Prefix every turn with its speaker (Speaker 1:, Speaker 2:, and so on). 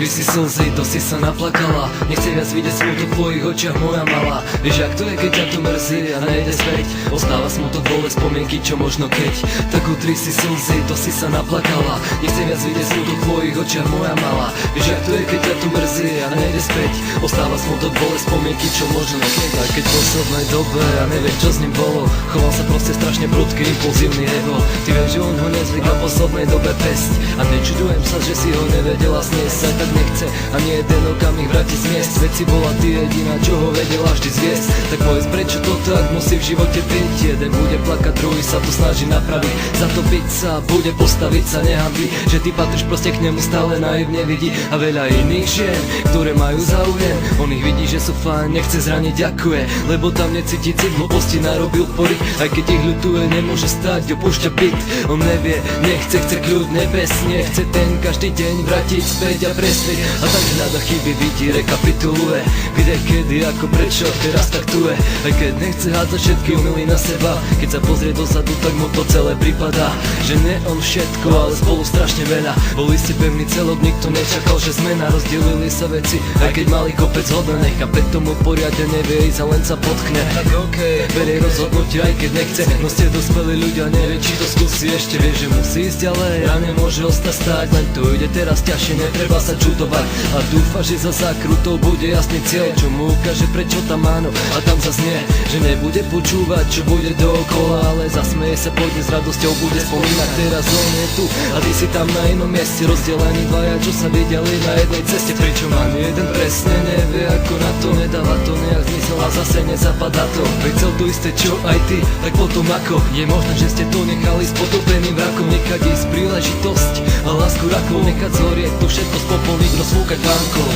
Speaker 1: Utri si slzy, to si sa naplakala. Nechcem viac vidieť smutok v tvojich očiach, moja malá. Vieš, jak to je, keď ťa to mrzí a nejde späť. Ostáva smutok, vole spomienky, čo možno keď. Tak utri si slzy, to si sa naplakala. Nechcem viac vidieť smutok v tvojich očiach, moja malá. Vieš, jak to je, keď ťa to mrzí a nejde späť. Ostáva smutok, vole spomienky, čo možno keď. A keď v poslednej dobe a neviem, čo s ním bolo, choval sa proste strašne prudký, impulzívny ego. Ty vieš, že on ho nezvyká v poslednej dobe pesť. A nečudujem sa, že si ho nevedela sniesť. Aj tak nechce ani jeden okamih vrátiť z miest. Veď si bola ty jediná, čo ho vedela vždy zviesť. Tak povedz, prečo to tak musí v živote byť. Jeden bude plakať, druhý sa to snaží napraviť. Za to byť sa, bude postaviť sa, nehanbí, že ty patríš proste k nemu, stále naivne vidí. A veľa iných žien, ktoré majú záujem, on ich vidí, že sú fajn, nechce zraniť, ďakuje. Lebo tam necíti cit, hlúposti narobil pory. Aj keď ich ľutuje, nemôže stať, opúšťa byt. On nevie, nechce, chce kľud nebesne. Chce ten každý deň vrátiť späť a presne. A tak hľada chyby, vidí, rekapituluje, kde, kedy, ako, prečo, teraz taktuje. Aj keď nechce hádzať všetky omily na seba, keď sa pozrie dozadu, tak mu to celé pripadá. Že ne on všetko, ale spolu strašne veľa. Boli ste pevný celok, nikto nečakal, že zmena. Rozdelili sa veci, aj keď mali kopec hodných. A preto mu poriadne nevie ísť a len sa potkne. Tak okej, berie rozhodnutie, aj keď nechce. No ste dospelí ľudia, nevie, či to skúsi ešte. Vie, že musí ísť ďalej a nemôže ostať stáť. Len to ide teraz ťažšie, netreba sa čudovať. A dúfa, že za zákrutou bude jasný cieľ, čo mu ukáže, prečo tam áno a tam zas nie. Že nebude počúvať, čo bude dookola, ale zasmeje sa, pôjde s radosťou, bude spomínať. Teraz on je tu a ty si tam na inom mieste. Rozdelení dvaja, čo sa videli na jednej ceste. Pričom ani jeden presne nevie, ako na to. Nedáva to nejak zmysel a zase nezapadá to. Veď chcel to isté, čo aj ty, tak potom ako. Je možné, že ste to nechali s potopeným vrakom. Nechať ísť príležitosť a lásku rakov. Nechať zorieť to všetko z popolných rozfúkať vánkou.